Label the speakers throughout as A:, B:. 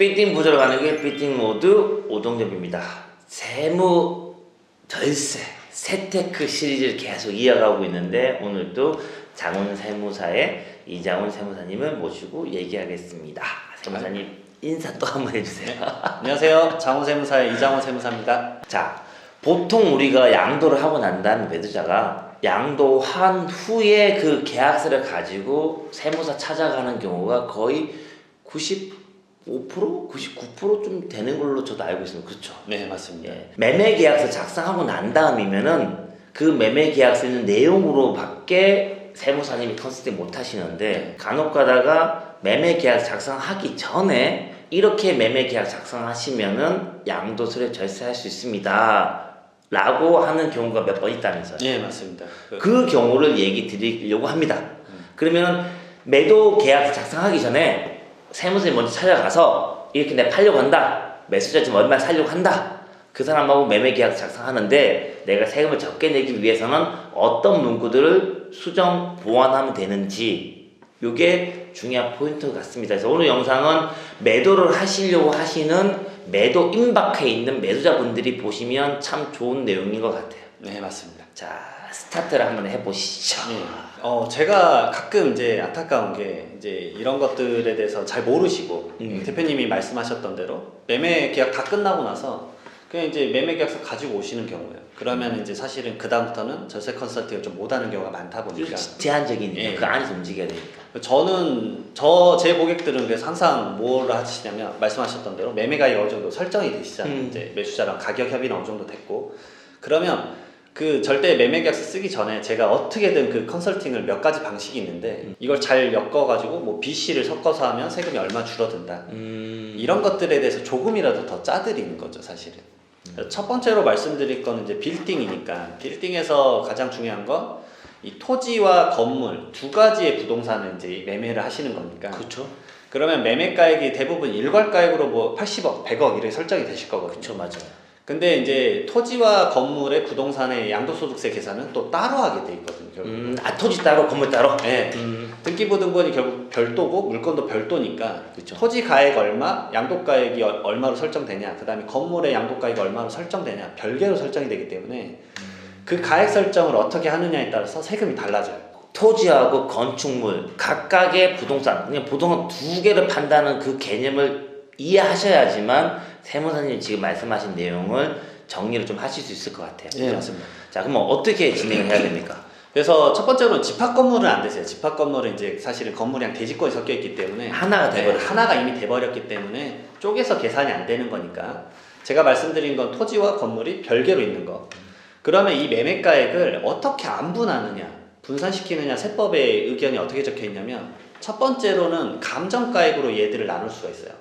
A: 빌딩 보조로 가는 길 빌딩 모드 오동엽입니다. 세무 절세 세테크 시리즈를 계속 이어가고 있는데 오늘도 장훈 세무사의 이장훈 세무사님을 모시고 얘기하겠습니다. 세무사님 인사 또 한번 해주세요.
B: 안녕하세요. 장훈 세무사의 이장훈 세무사입니다.
A: 자, 보통 우리가 양도를 하고 난 다음에 매도자가 양도한 후에 그 계약서를 가지고 세무사 찾아가는 경우가 거의 95%? 99%좀 되는 걸로 저도 알고 있습니다. 그렇죠?
B: 네, 맞습니다.
A: 예. 매매 계약서 작성하고 난 다음이면은 그 매매 계약서 있는 내용으로 밖에 세무사님이 컨설팅 못 하시는데 간혹 가다가 매매 계약 작성하기 전에 이렇게 매매 계약 작성하시면은 양도세를 절세할 수 있습니다. 라고 하는 경우가 몇 번 있다면서요.
B: 네, 맞습니다.
A: 그 경우를 얘기 드리려고 합니다. 그러면 매도 계약 작성하기 전에 세무사님 먼저 찾아가서 이렇게 내가 팔려고 한다. 매수자 지금 얼마 살려고 한다. 그 사람하고 매매 계약 작성하는데 내가 세금을 적게 내기 위해서는 어떤 문구들을 수정 보완하면 되는지 요게 중요한 포인트 같습니다. 그래서 오늘 영상은 매도를 하시려고 하시는 매도 임박해 있는 매도자분들이 보시면 참 좋은 내용인 것 같아요.
B: 네, 맞습니다.
A: 자, 스타트를 한번 해보시죠.
B: 네. 제가 가끔 이제 안타까운 게 이제 이런 것들에 대해서 잘 모르시고 대표님이 말씀하셨던 대로 매매 계약 다 끝나고 나서 그냥 이제 매매 계약서 가지고 오시는 경우예요. 그러면 이제 사실은 그 다음부터는 절세 컨설팅을 좀 못하는 경우가 많다 보니까
A: 제한적이니까
B: 예.
A: 그 안에서 움직여야 되니까.
B: 제 고객들은 그래서 항상 뭘 하시냐면 말씀하셨던 대로 매매 가액이 어느 정도 설정이 되시잖아요. 이제 매수자랑 가격 협의는 어느 정도 됐고 그러면 그 절대 매매 계약서 쓰기 전에 제가 어떻게든 그 컨설팅을 몇 가지 방식이 있는데 이걸 잘 엮어가지고 뭐 BC를 섞어서 하면 세금이 얼마 줄어든다. 이런 것들에 대해서 조금이라도 더 짜드리는 거죠, 사실은. 첫 번째로 말씀드릴 거는 이제 빌딩이니까 빌딩에서 가장 중요한 건 이 토지와 건물 두 가지의 부동산을 이제 매매를 하시는 거니까.
A: 그렇죠.
B: 그러면 매매가액이 대부분 일괄가액으로 뭐 80억, 100억 이렇게 설정이 되실 거거든요.
A: 그렇죠, 맞아요.
B: 근데 이제 토지와 건물의 부동산의 양도소득세 계산은 또 따로 하게 돼 있거든요. 결국.
A: 토지 따로 건물 따로.
B: 네. 등기부등본이 결국 별도고 물건도 별도니까
A: 그쵸.
B: 토지 가액 얼마, 양도가액이 얼마로 설정되냐, 그 다음에 건물의 양도가액이 얼마로 설정되냐 별개로 설정이 되기 때문에 그 가액 설정을 어떻게 하느냐에 따라서 세금이 달라져요.
A: 토지하고 건축물 각각의 부동산, 그냥 부동산 두 개를 판다는 그 개념을 이해하셔야지만 세무사님 지금 말씀하신 내용을 정리를 좀 하실 수 있을 것 같아요.
B: 네, 맞습니다.
A: 자, 그럼 어떻게 진행을 해야 됩니까?
B: 그래서 첫 번째로는 집합 건물은 안 되세요. 집합 건물은 이제 사실은 건물이랑 대지권이 섞여 있기 때문에
A: 하나가 돼버렸어요.
B: 하나가 이미 돼버렸기 때문에 쪼개서 계산이 안 되는 거니까 제가 말씀드린 건 토지와 건물이 별개로 있는 거. 그러면 이 매매가액을 어떻게 안분하느냐, 분산시키느냐 세법의 의견이 어떻게 적혀 있냐면 첫 번째로는 감정가액으로 얘들을 나눌 수가 있어요.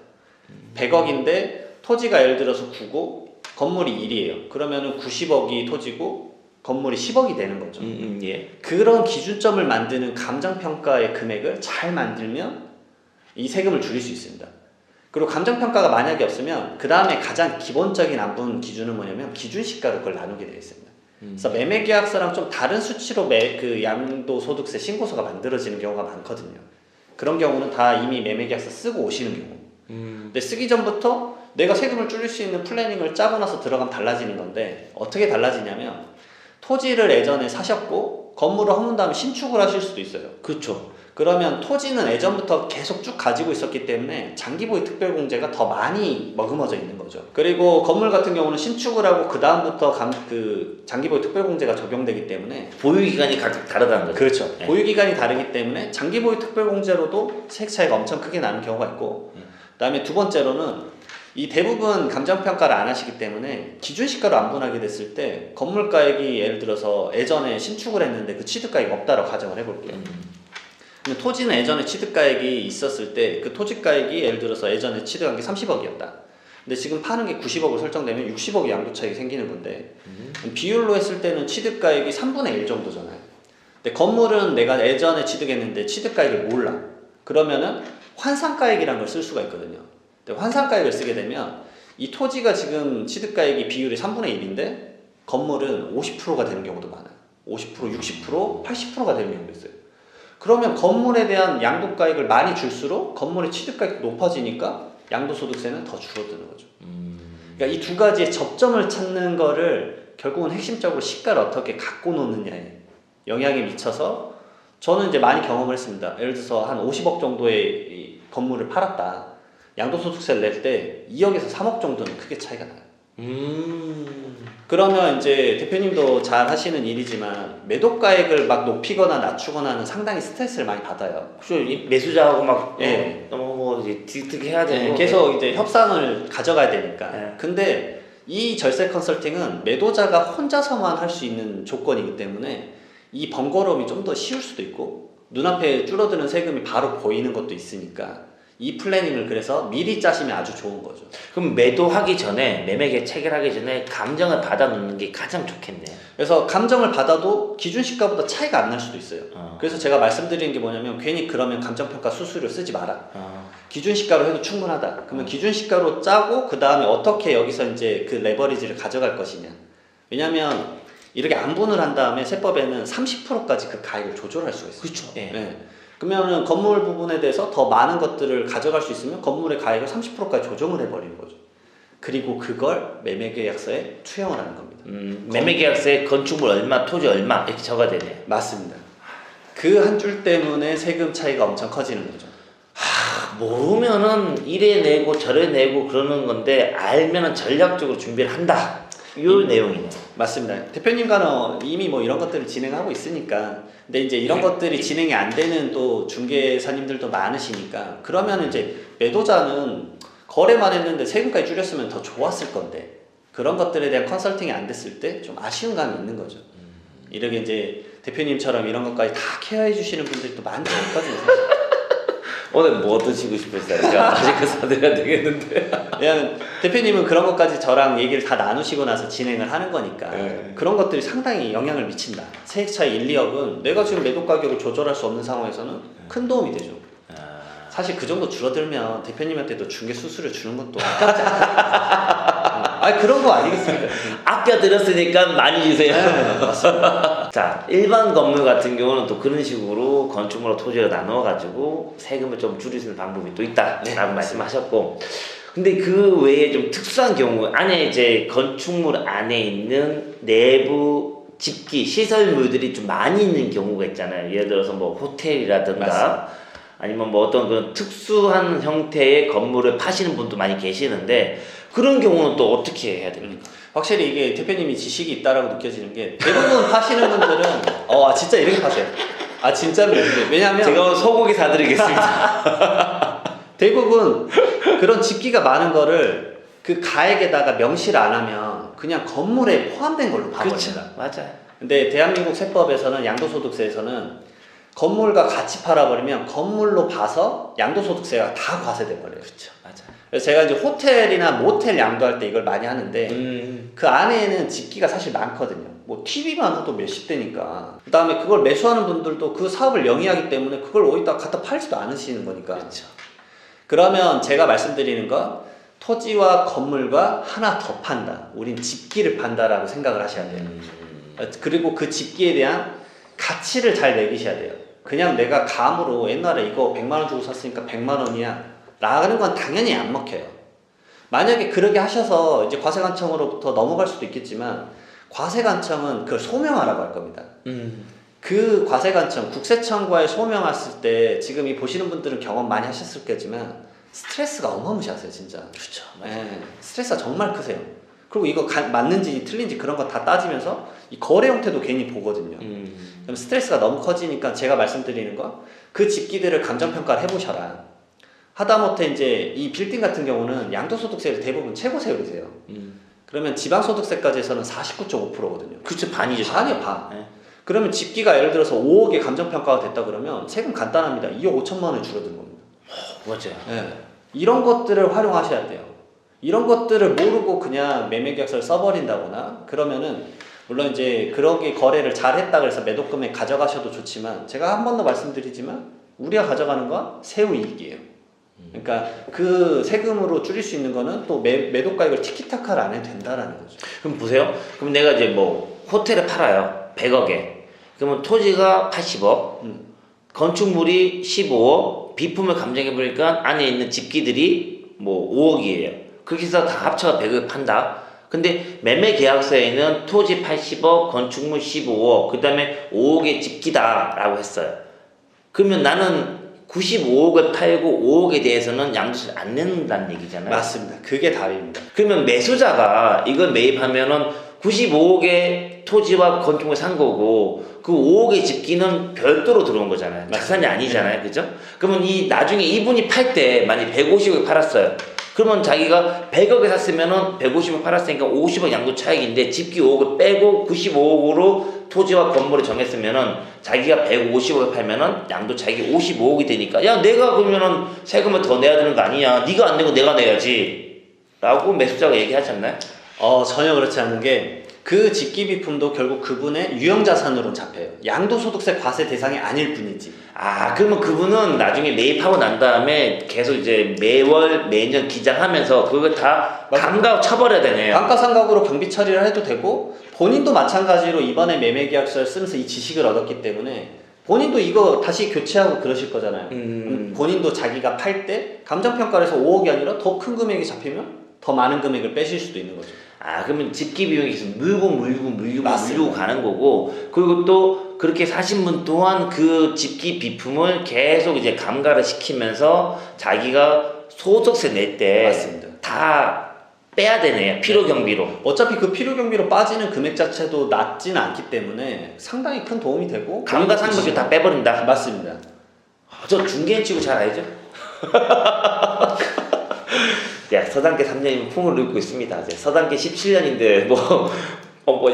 B: 100억인데 토지가 예를 들어서 9고 건물이 1이에요. 그러면은 90억이 토지고 건물이 10억이 되는 거죠.
A: 예.
B: 그런 기준점을 만드는 감정평가의 금액을 잘 만들면 이 세금을 줄일 수 있습니다. 그리고 감정평가가 만약에 없으면 그 다음에 가장 기본적인 안분 기준은 뭐냐면 기준시가로 그걸 나누게 되어 있습니다. 그래서 매매계약서랑 좀 다른 수치로 그 양도소득세 신고서가 만들어지는 경우가 많거든요. 그런 경우는 다 이미 매매계약서 쓰고 오시는 경우. 근데 쓰기 전부터 내가 세금을 줄일 수 있는 플래닝을 짜고 나서 들어가면 달라지는 건데 어떻게 달라지냐면 토지를 예전에 사셨고 건물을 허문 다음에 신축을 하실 수도 있어요.
A: 그렇죠.
B: 그러면 토지는 예전부터 계속 쭉 가지고 있었기 때문에 장기보유 특별공제가 더 많이 머금어져 있는 거죠. 그리고 건물 같은 경우는 신축을 하고 그 다음부터 그 장기보유 특별공제가 적용되기 때문에
A: 보유기간이 각각 다르다는 거죠.
B: 그렇죠.
A: 네.
B: 보유기간이 다르기 때문에 장기보유 특별공제로도 세액 차이가 엄청 크게 나는 경우가 있고 그 다음에 두 번째로는 이 대부분 감정평가를 안 하시기 때문에 기준시가로 안분하게 됐을 때 건물가액이 예를 들어서 예전에 신축을 했는데 그 취득가액이 없다라고 가정을 해볼게요. 근데 토지는 예전에 취득가액이 있었을 때 그 토지가액이 예를 들어서 예전에 취득한 게 30억이었다. 근데 지금 파는 게 90억으로 설정되면 60억의 양도 차익이 생기는 건데 비율로 했을 때는 취득가액이 3분의 1 정도잖아요. 근데 건물은 내가 예전에 취득했는데 취득가액을 몰라. 그러면은 환산가액이라는 걸 쓸 수가 있거든요. 근데 환산가액을 쓰게 되면 이 토지가 지금 취득가액이 비율이 3분의 1인데 건물은 50%가 되는 경우도 많아요. 50%, 60%, 80%가 되는 경우도 있어요. 그러면 건물에 대한 양도가액을 많이 줄수록 건물의 취득가액이 높아지니까 양도소득세는 더 줄어드는 거죠. 그러니까 이 두 가지의 접점을 찾는 거를 결국은 핵심적으로 시가를 어떻게 갖고 노느냐에 영향이 미쳐서 저는 이제 많이 경험을 했습니다. 예를 들어서 한 50억 정도의 이 건물을 팔았다. 양도소득세를 낼 때 2억에서 3억 정도는 크게 차이가 나요. 그러면 이제 대표님도 잘 하시는 일이지만 매도가액을 막 높이거나 낮추거나는 상당히 스트레스를 많이 받아요.
A: 그죠. 이 매수자하고 막
B: 예.
A: 너무 뭐 이제 득해야 되고
B: 네, 계속 이제 협상을 가져가야 되니까.
A: 네.
B: 근데 이 절세 컨설팅은 매도자가 혼자서만 할 수 있는 조건이기 때문에 이 번거로움이 좀 더 쉬울 수도 있고 눈앞에 줄어드는 세금이 바로 보이는 것도 있으니까 이 플래닝을 그래서 미리 짜시면 아주 좋은 거죠.
A: 그럼 매도하기 전에 매매계 체결하기 전에 감정을 받아 놓는 게 가장 좋겠네요.
B: 그래서 감정을 받아도 기준 시가보다 차이가 안 날 수도 있어요. 그래서 제가 말씀드리는 게 뭐냐면 괜히 그러면 감정평가 수수료 쓰지 마라. 기준 시가로 해도 충분하다. 그러면 기준 시가로 짜고 그 다음에 어떻게 여기서 이제 그 레버리지를 가져갈 것이냐. 왜냐하면 이렇게 안분을 한 다음에 세법에는 30%까지 그 가액을 조절할 수가 있어요.
A: 그렇죠. 예.
B: 네. 그러면은 건물 부분에 대해서 더 많은 것들을 가져갈 수 있으면 건물의 가액을 30%까지 조정을 해버리는 거죠. 그리고 그걸 매매계약서에 투영을 하는 겁니다.
A: 매매계약서에 건축물 얼마, 토지 얼마 이렇게 적어야 되네요.
B: 맞습니다. 그 한 줄 때문에 세금 차이가 엄청 커지는 거죠.
A: 모르면은 이래 내고 저래 내고 그러는 건데 알면은 전략적으로 준비를 한다. 이 내용이네.
B: 맞습니다. 대표님과는 이미 뭐 이런 것들을 진행하고 있으니까. 근데 이제 이런 것들이 진행이 안 되는 또 중개사님들도 많으시니까 그러면 이제 매도자는 거래만 했는데 세금까지 줄였으면 더 좋았을 건데 그런 것들에 대한 컨설팅이 안 됐을 때 좀 아쉬운 감이 있는 거죠. 이렇게 이제 대표님처럼 이런 것까지 다 케어해 주시는 분들이 또 많지 않거든요. 사실.
A: 오늘 뭐 드시고 싶으세요? 제가 맛있게 사드려야 되겠는데.
B: 왜냐면 대표님은 그런 것까지 저랑 얘기를 다 나누시고 나서 진행을 하는 거니까
A: 네.
B: 그런 것들이 상당히 영향을 미친다. 세액 차이 1, 2억은 내가 지금 매도 가격을 조절할 수 없는 상황에서는 큰 도움이 되죠. 사실 그 정도 줄어들면 대표님한테도 중개 수수료 주는 것도 아깝지 않아요. 그런 거 아니겠습니까?
A: 아껴 들었으니까 많이 주세요.
B: 네, 맞습니다.
A: 자, 일반 건물 같은 경우는 또 그런 식으로 건축물과 토지를 나눠가지고 세금을 좀 줄일 수 있는 방법이 또 있다라고
B: 네,
A: 말씀하셨고, 근데 그 외에 좀 특수한 경우 안에 이제 건축물 안에 있는 내부 집기 시설물들이 좀 많이 있는 경우가 있잖아요. 예를 들어서 뭐 호텔이라든가
B: 맞습니다.
A: 아니면 뭐 어떤 그런 특수한 형태의 건물을 파시는 분도 많이 계시는데 그런 경우는 또 어떻게 해야 됩니까?
B: 확실히 이게 대표님이 지식이 있다라고 느껴지는 게 대부분 파시는 분들은 진짜 이렇게 파세요. 진짜로. 왜냐면
A: 제가 오늘 소고기 사드리겠습니다.
B: 대부분 그런 집기가 많은 거를 그 가액에다가 명시를 안 하면 그냥 건물에 포함된 걸로 봐버립니다.
A: 맞아요.
B: 근데 대한민국 세법에서는 양도소득세에서는 건물과 같이 팔아버리면 건물로 봐서 양도소득세가 다 과세돼 버려요.
A: 그렇죠, 맞아요.
B: 그래서 제가 이제 호텔이나 모텔 양도할 때 이걸 많이 하는데 그 안에는 집기가 사실 많거든요. 뭐 TV만 해도 몇십 대니까. 그 다음에 그걸 매수하는 분들도 그 사업을 영위하기 때문에 그걸 어디다 갖다 팔지도 않으시는 거니까.
A: 그렇죠.
B: 그러면 제가 말씀드리는 건 토지와 건물과 하나 더 판다. 우린 집기를 판다라고 생각을 하셔야 돼요. 그리고 그 집기에 대한 가치를 잘 매기셔야 돼요. 그냥 내가 감으로 옛날에 이거 100만 원 주고 샀으니까 100만 원이야 라는 건 당연히 안 먹혀요. 만약에 그렇게 하셔서 이제 과세관청으로부터 넘어갈 수도 있겠지만 과세관청은 그걸 소명하라고 할 겁니다. 그 과세관청, 국세청과의 소명했을 때 지금 이 보시는 분들은 경험 많이 하셨을 거지만 스트레스가 어마무시하세요, 진짜.
A: 그렇죠.
B: 네, 스트레스가 정말 크세요. 그리고 이거 맞는지 틀린지 그런 거 다 따지면서 이 거래 형태도 괜히 보거든요. 그럼 스트레스가 너무 커지니까 제가 말씀드리는 건 그 집기들을 감정평가를 해보셔라. 하다못해 이제 이 빌딩 같은 경우는 양도소득세를 대부분 최고세율이세요. 그러면 지방소득세까지 해서는 49.5%거든요.
A: 그렇죠, 반이죠.
B: 반이요, 반.
A: 네.
B: 그러면 집기가 예를 들어서 5억에 감정평가가 됐다 그러면 세금 간단합니다. 2억 5천만 원이 줄어든 겁니다.
A: 맞아요.
B: 네. 이런 것들을 활용하셔야 돼요. 이런 것들을 모르고 그냥 매매계약서를 써버린다거나 그러면은 물론 이제 그렇게 거래를 잘 했다 그래서 매도금액 가져가셔도 좋지만 제가 한 번 더 말씀드리지만 우리가 가져가는 건 세후 이익이에요. 그러니까 그 세금으로 줄일 수 있는 거는 또 매도가액을 티키타카를 안 해도 된다라는 거죠.
A: 그럼 보세요. 그럼 내가 이제 뭐 호텔을 팔아요. 100억에. 그러면 토지가 80억, 건축물이 15억, 비품을 감정해 보니까 안에 있는 집기들이 뭐 5억이에요. 그렇게 해서 다 합쳐서 100을 판다. 근데 매매 계약서에는 토지 80억, 건축물 15억, 그 다음에 5억의 집기다라고 했어요. 그러면 나는 95억을 팔고 5억에 대해서는 양도세를 안 낸다는 얘기잖아요.
B: 맞습니다. 그게 답입니다.
A: 그러면 매수자가 이걸 매입하면은 95억의 토지와 건축물 산 거고 그 5억의 집기는 별도로 들어온 거잖아요. 자산이 아니잖아요. 그죠? 그러면 이 나중에 이분이 팔 때 만약 150을 팔았어요. 그러면 자기가 100억에 샀으면은 150을 팔았으니까 50억 양도 차익인데 집기 5억을 빼고 95억으로 토지와 건물을 정했으면은 자기가 150억을 팔면은 양도 차익이 55억이 되니까 야 내가 그러면은 세금을 더 내야 되는 거 아니냐? 네가 안 내고 내가 내야지. 라고 매수자가 얘기하지 않나요?
B: 전혀 그렇지 않은 게 그 집기 비품도 결국 그분의 유형자산으로 잡혀요. 양도소득세 과세 대상이 아닐 뿐이지.
A: 아, 그러면 그분은 나중에 매입하고 난 다음에 계속 이제 매월, 매년 기장하면서 그걸 다 감가 처벌해야 되네요.
B: 감가상각으로 경비 처리를 해도 되고 본인도 마찬가지로 이번에 매매계약서를 쓰면서 이 지식을 얻었기 때문에 본인도 이거 다시 교체하고 그러실 거잖아요. 본인도 자기가 팔 때 감정평가에서 5억이 아니라 더 큰 금액이 잡히면 더 많은 금액을 빼실 수도 있는 거죠.
A: 아, 그러면 집기 비용이 계속 물고 가는 거고, 그리고 또 그렇게 사신 분 또한 그 집기 비품을 계속 이제 감가를 시키면서 자기가 소득세 낼 때
B: 맞습니다.
A: 다 빼야 되네요. 필요 경비로.
B: 어차피 그 필요 경비로 빠지는 금액 자체도 낮지는 않기 때문에 상당히 큰 도움이 되고
A: 감가상각비 다 빼버린다.
B: 맞습니다.
A: 저 중개인 치고 잘 알죠? 야, 서당계 3년이면 풍을 읽고 있습니다. 이제 서당계 17년인데 뭐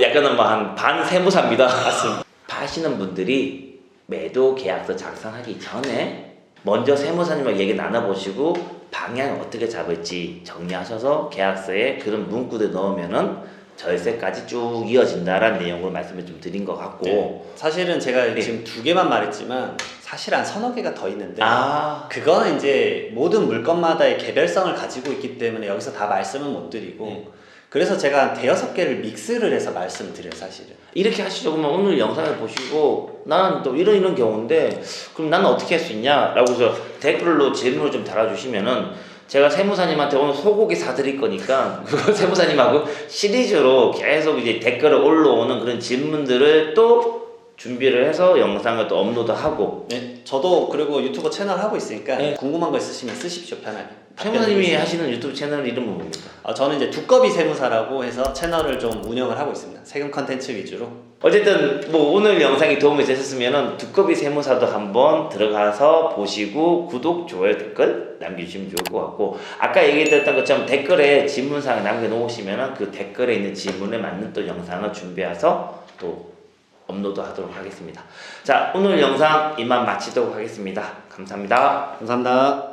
A: 약간은 뭐 한 반 세무사입니다.
B: 맞습니다.
A: 파시는 분들이 매도 계약서 작성하기 전에 먼저 세무사님과 얘기 나눠보시고 방향을 어떻게 잡을지 정리하셔서 계약서에 그런 문구들 넣으면은 절세까지 쭉 이어진다라는 내용을 말씀을 좀 드린 것 같고.
B: 네. 사실은 제가
A: 네.
B: 지금 2개만 말했지만 사실 한 서너 개가 더 있는데
A: 아,
B: 그거는 이제 모든 물건마다의 개별성을 가지고 있기 때문에 여기서 다 말씀은 못 드리고
A: 네.
B: 그래서 제가 한 대여섯 개를 믹스를 해서 말씀드려요 사실은.
A: 이렇게 하시죠. 그러면 오늘 영상을 보시고 나는 또 이런 경우인데 그럼 나는 어떻게 할 수 있냐? 라고 해서 댓글로 질문을 좀 달아주시면은 제가 세무사님한테 오늘 소고기 사드릴 거니까 그거 세무사님하고 시리즈로 계속 이제 댓글에 올라오는 그런 질문들을 또 준비를 해서 영상을 또 업로드하고.
B: 네, 저도 그리고 유튜브 채널 하고 있으니까
A: 네.
B: 궁금한 거 있으시면 쓰십시오 편하게.
A: 세무사님이 하시는 유튜브 채널 이름은 뭡니까?
B: 저는 이제 두꺼비 세무사라고 해서 채널을 좀 운영을 하고 있습니다. 세금 컨텐츠 위주로.
A: 어쨌든 뭐 오늘 영상이 도움이 되셨으면은 두꺼비 세무사도 한번 들어가서 보시고 구독, 좋아요, 댓글 남겨주시면 좋을 것 같고 아까 얘기했던 것처럼 댓글에 질문사항 남겨놓으시면은 그 댓글에 있는 질문에 맞는 또 영상을 준비해서 또 업로드 하도록 하겠습니다. 자, 오늘 영상 이만 마치도록 하겠습니다. 감사합니다.
B: 감사합니다.